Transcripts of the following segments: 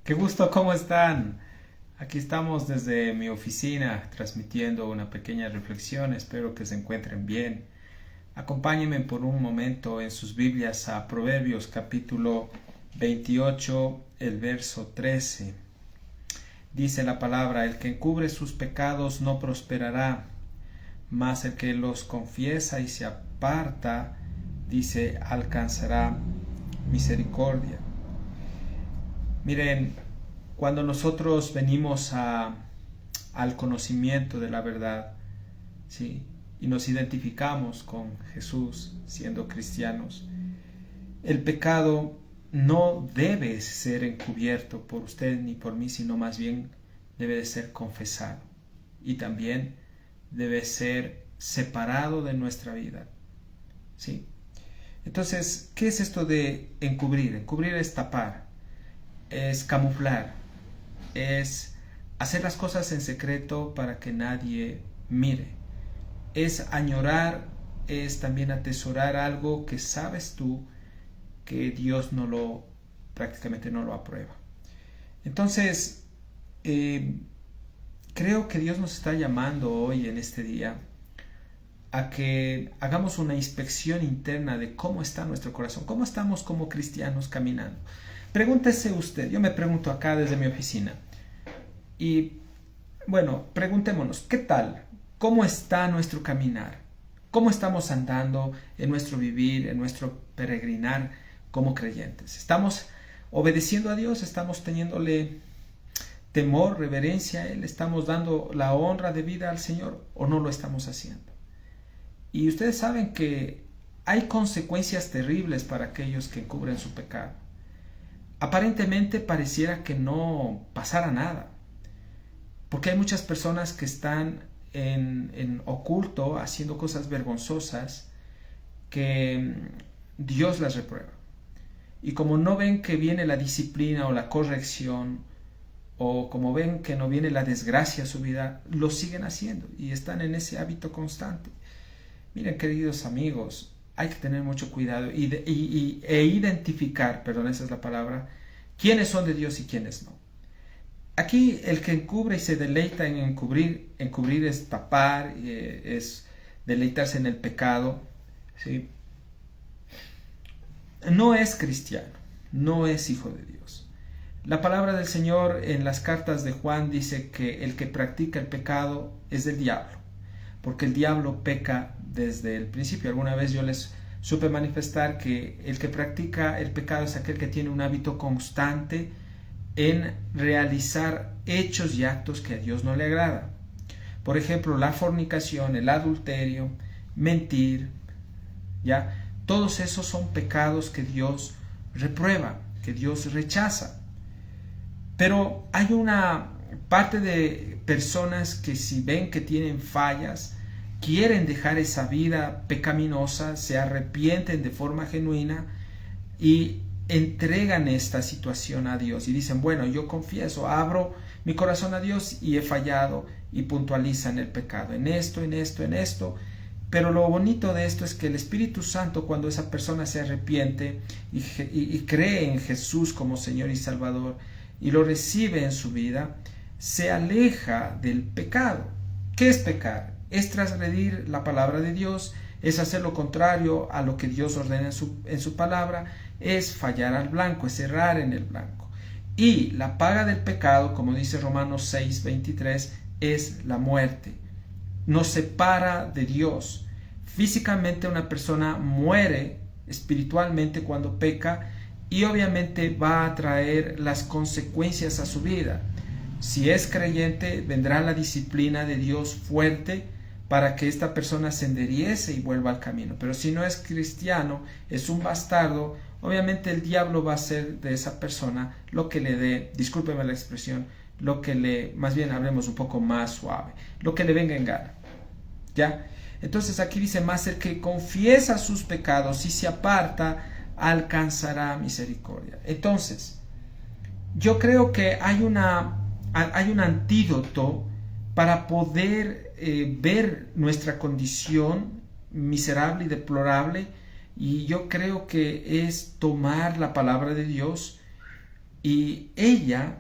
Qué gusto, ¿cómo están? Aquí estamos desde mi oficina transmitiendo una pequeña reflexión. Espero que se encuentren bien. Acompáñenme por un momento en sus Biblias a Proverbios capítulo 28, el verso 13. Dice la palabra: el que encubre sus pecados no prosperará, mas el que los confiesa y se aparta, dice, alcanzará misericordia. Miren, cuando nosotros venimos al conocimiento de la verdad, ¿sí? Y nos identificamos con Jesús siendo cristianos, el pecado no debe ser encubierto por usted ni por mí, sino más bien debe de ser confesado y también debe ser separado de nuestra vida, ¿sí? Entonces, ¿qué es esto de encubrir? Encubrir es tapar, es camuflar, es hacer las cosas en secreto para que nadie mire, es añorar, es también atesorar algo que sabes tú que Dios prácticamente no lo aprueba. Entonces, creo que Dios nos está llamando hoy en este día a que hagamos una inspección interna de cómo está nuestro corazón, cómo estamos como cristianos caminando. Pregúntese usted, yo me pregunto acá desde mi oficina, y bueno, preguntémonos, ¿qué tal? ¿Cómo está nuestro caminar? ¿Cómo estamos andando en nuestro vivir, en nuestro peregrinar como creyentes? ¿Estamos obedeciendo a Dios? ¿Estamos teniéndole temor, reverencia a Él? ¿Estamos dando la honra de vida al Señor o no lo estamos haciendo? Y ustedes saben que hay consecuencias terribles para aquellos que encubren su pecado. Aparentemente pareciera que no pasara nada, porque hay muchas personas que están en oculto haciendo cosas vergonzosas que Dios las reprueba. Y como no ven que viene la disciplina o la corrección, o como ven que no viene la desgracia a su vida, lo siguen haciendo y están en ese hábito constante. Miren, queridos amigos, hay que tener mucho cuidado e identificar, perdón, esa es la palabra, quiénes son de Dios y quiénes no. Aquí el que encubre y se deleita en encubrir es tapar, es deleitarse en el pecado, ¿sí? No es cristiano, no es hijo de Dios. La palabra del Señor en las cartas de Juan dice que el que practica el pecado es del diablo, porque el diablo peca desde el principio. Alguna vez yo les supe manifestar que el que practica el pecado es aquel que tiene un hábito constante en realizar hechos y actos que a Dios no le agrada. Por ejemplo, la fornicación, el adulterio, mentir, ¿ya? Todos esos son pecados que Dios reprueba, que Dios rechaza. Pero hay una parte de personas que, si ven que tienen fallas, quieren dejar esa vida pecaminosa, se arrepienten de forma genuina y entregan esta situación a Dios y dicen, bueno, yo confieso, abro mi corazón a Dios y he fallado, y puntualizan el pecado en esto, en esto, en esto. Pero lo bonito de esto es que el Espíritu Santo, cuando esa persona se arrepiente y cree en Jesús como Señor y Salvador y lo recibe en su vida, se aleja del pecado. ¿Qué es pecar? Es transgredir la palabra de Dios, es hacer lo contrario a lo que Dios ordena en su palabra, es fallar al blanco, es errar en el blanco. Y la paga del pecado, como dice Romanos 6:23, es la muerte. Nos separa de Dios. Físicamente una persona muere espiritualmente cuando peca, y obviamente va a traer las consecuencias a su vida. Si es creyente, vendrá la disciplina de Dios fuerte para que esta persona se enderece y vuelva al camino. Pero si no es cristiano, es un bastardo, obviamente el diablo va a hacer de esa persona lo que le dé, discúlpeme la expresión, lo que le, más bien hablemos un poco más suave, lo que le venga en gana. ¿Ya? Entonces aquí dice, más el que confiesa sus pecados y se aparta, alcanzará misericordia. Entonces, yo creo que hay un antídoto para poder ver nuestra condición miserable y deplorable, y yo creo que es tomar la palabra de Dios Y ella,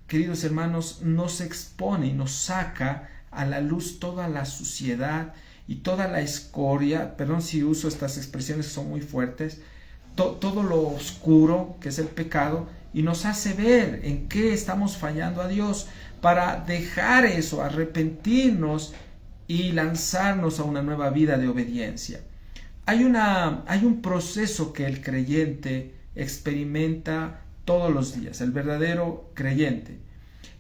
queridos hermanos, nos expone, nos saca a la luz toda la suciedad y toda la escoria, perdón si uso estas expresiones que son muy fuertes, todo lo oscuro que es el pecado, y nos hace ver en qué estamos fallando a Dios para dejar eso, arrepentirnos y lanzarnos a una nueva vida de obediencia. Hay un proceso que el creyente experimenta todos los días, el verdadero creyente,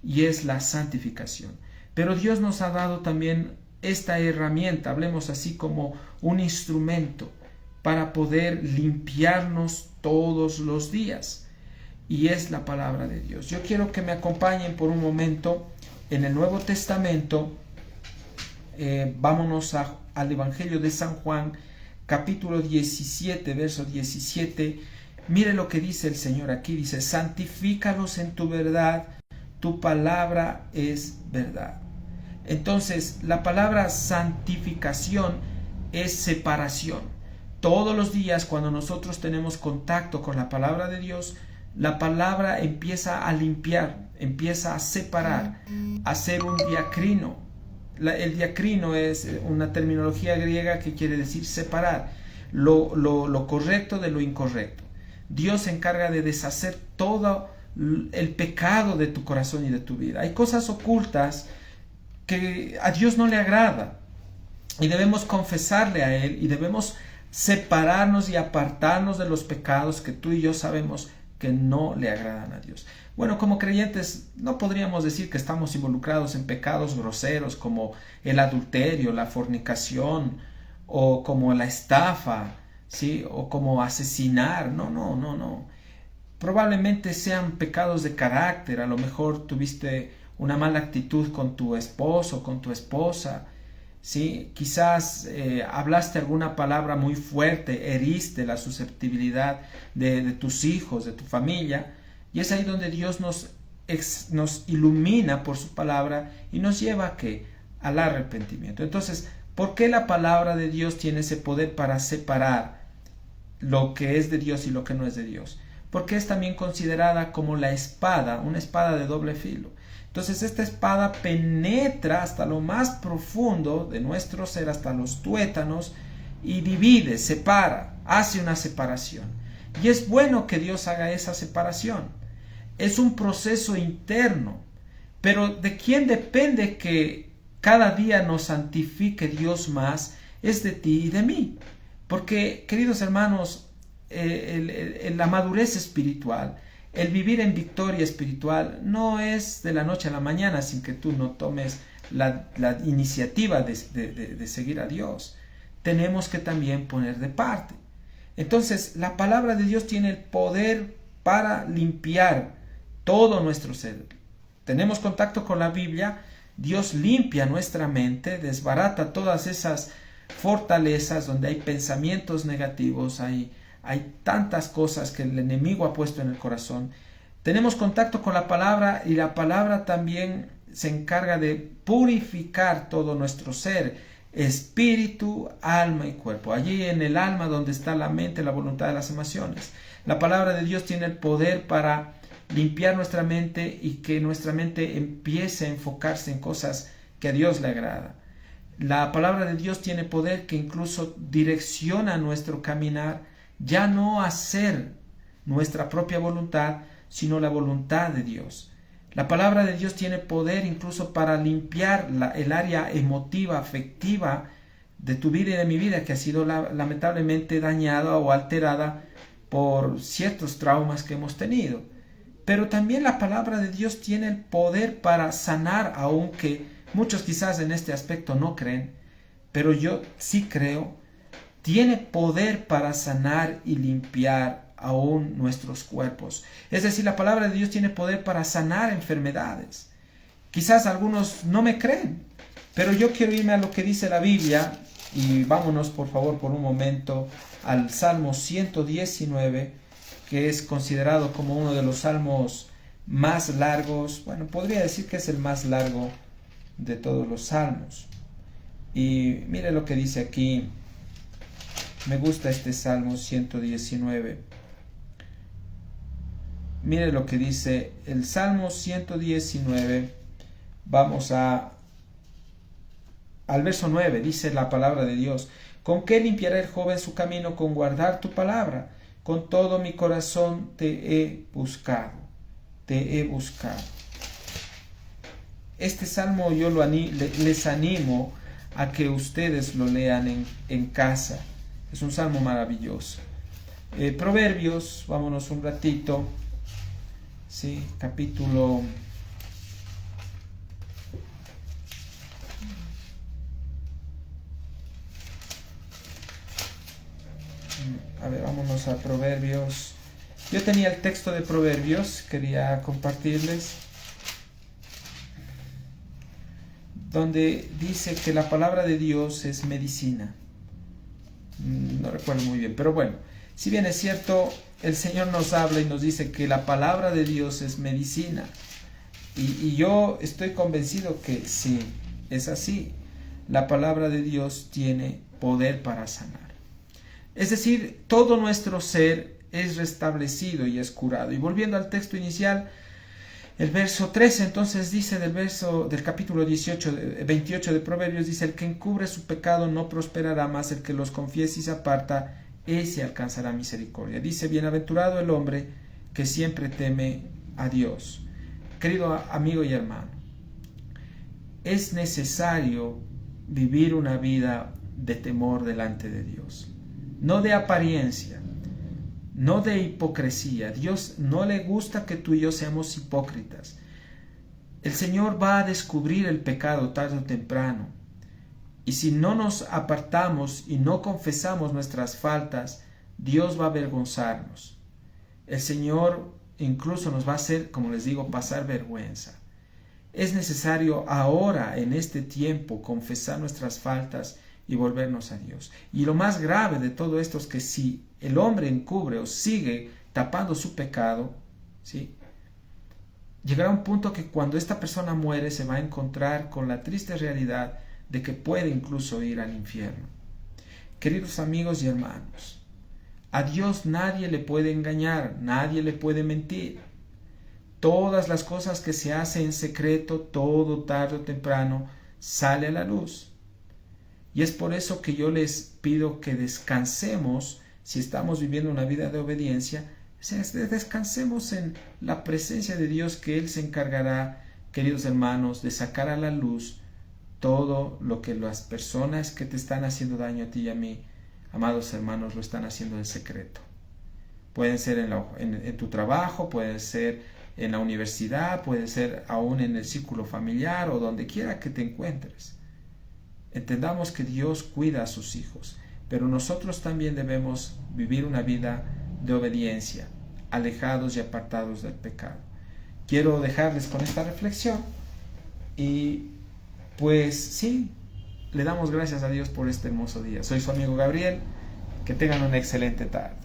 y es la santificación. Pero Dios nos ha dado también esta herramienta, hablemos así como un instrumento para poder limpiarnos todos los días, y es la palabra de Dios. Yo quiero que me acompañen por un momento en el Nuevo Testamento. Vámonos al Evangelio de San Juan, capítulo 17, verso 17. Mire lo que dice el Señor aquí, dice: santifícalos en tu verdad, tu palabra es verdad. Entonces, la palabra santificación es separación. Todos los días cuando nosotros tenemos contacto con la palabra de Dios, la palabra empieza a limpiar, empieza a separar, a hacer un diacrino. El diacrino es una terminología griega que quiere decir separar lo correcto de lo incorrecto. Dios se encarga de deshacer todo el pecado de tu corazón y de tu vida. Hay cosas ocultas que a Dios no le agrada y debemos confesarle a Él, y debemos separarnos y apartarnos de los pecados que tú y yo sabemos que no le agradan a Dios. Bueno, como creyentes no podríamos decir que estamos involucrados en pecados groseros como el adulterio, la fornicación, o como la estafa, ¿sí? O como asesinar. No. Probablemente sean pecados de carácter. A lo mejor tuviste una mala actitud con tu esposo, con tu esposa, ¿sí? Quizás hablaste alguna palabra muy fuerte, heriste la susceptibilidad de tus hijos, de tu familia, y es ahí donde Dios nos ilumina por su palabra y nos lleva ¿a qué? Al arrepentimiento. Entonces, ¿por qué la palabra de Dios tiene ese poder para separar lo que es de Dios y lo que no es de Dios? Porque es también considerada como la espada, una espada de doble filo. Entonces esta espada penetra hasta lo más profundo de nuestro ser, hasta los tuétanos, y divide, separa, hace una separación. Y es bueno que Dios haga esa separación. Es un proceso interno. Pero ¿de quién depende que cada día nos santifique Dios más? Es de ti y de mí. Porque, queridos hermanos, la madurez espiritual, el vivir en victoria espiritual, no es de la noche a la mañana sin que tú no tomes la iniciativa de seguir a Dios. Tenemos que también poner de parte. Entonces, la palabra de Dios tiene el poder para limpiar todo nuestro ser. Tenemos contacto con la Biblia, Dios limpia nuestra mente, desbarata todas esas fortalezas donde hay pensamientos negativos, hay tantas cosas que el enemigo ha puesto en el corazón. Tenemos contacto con la palabra, y la palabra también se encarga de purificar todo nuestro ser, espíritu, alma y cuerpo. Allí en el alma donde está la mente, la voluntad y las emociones. La palabra de Dios tiene el poder para limpiar nuestra mente y que nuestra mente empiece a enfocarse en cosas que a Dios le agrada. La palabra de Dios tiene poder que incluso direcciona nuestro caminar, ya no hacer nuestra propia voluntad, sino la voluntad de Dios. La palabra de Dios tiene poder incluso para limpiar el área emotiva, afectiva de tu vida y de mi vida, que ha sido lamentablemente dañada o alterada por ciertos traumas que hemos tenido. Pero también la palabra de Dios tiene el poder para sanar, aunque muchos quizás en este aspecto no creen, pero yo sí creo. Tiene poder para sanar y limpiar aún nuestros cuerpos. Es decir, la palabra de Dios tiene poder para sanar enfermedades. Quizás algunos no me creen, pero yo quiero irme a lo que dice la Biblia, y vámonos por favor por un momento al Salmo 119, que es considerado como uno de los salmos más largos. Bueno, podría decir que es el más largo de todos los salmos. Y mire lo que dice aquí. Me gusta este Salmo 119. Mire lo que dice el Salmo 119. Vamos al verso 9. Dice la palabra de Dios: ¿Con qué limpiará el joven su camino? Con guardar tu palabra. Con todo mi corazón te he buscado. Te he buscado. Este salmo yo les animo a que ustedes lo lean en casa. Es un salmo maravilloso. Proverbios, vámonos un ratito. Sí, capítulo... A ver, vámonos a Proverbios. Yo tenía el texto de Proverbios, quería compartirles, donde dice que la palabra de Dios es medicina. No recuerdo muy bien, pero bueno, si bien es cierto, el Señor nos habla y nos dice que la palabra de Dios es medicina. Y yo estoy convencido que sí, es así. La palabra de Dios tiene poder para sanar. Es decir, todo nuestro ser es restablecido y es curado. Y volviendo al texto inicial, el verso 13 entonces dice del capítulo 28 de Proverbios, dice: el que encubre su pecado no prosperará, más el que los confiese y se aparta, ese alcanzará misericordia. Dice: bienaventurado el hombre que siempre teme a Dios. Querido amigo y hermano, es necesario vivir una vida de temor delante de Dios, no de apariencia, no de hipocresía. Dios no le gusta que tú y yo seamos hipócritas. El Señor va a descubrir el pecado tarde o temprano, y si no nos apartamos y no confesamos nuestras faltas, Dios va a avergonzarnos. El Señor incluso nos va a hacer, como les digo, pasar vergüenza. Es necesario ahora, en este tiempo, confesar nuestras faltas y volvernos a Dios. Y lo más grave de todo esto es que si el hombre encubre o sigue tapando su pecado, ¿sí?, llegará un punto que cuando esta persona muere se va a encontrar con la triste realidad de que puede incluso ir al infierno. Queridos amigos y hermanos, a Dios nadie le puede engañar, nadie le puede mentir. Todas las cosas que se hacen en secreto, todo tarde o temprano sale a la luz. Y es por eso que yo les pido que descansemos, si estamos viviendo una vida de obediencia, descansemos en la presencia de Dios, que Él se encargará, queridos hermanos, de sacar a la luz todo lo que las personas que te están haciendo daño a ti y a mí, amados hermanos, lo están haciendo en secreto. Pueden ser en tu trabajo, pueden ser en la universidad, puede ser aún en el círculo familiar o donde quiera que te encuentres. Entendamos que Dios cuida a sus hijos, pero nosotros también debemos vivir una vida de obediencia, alejados y apartados del pecado. Quiero dejarles con esta reflexión y pues sí, le damos gracias a Dios por este hermoso día. Soy su amigo Gabriel, que tengan una excelente tarde.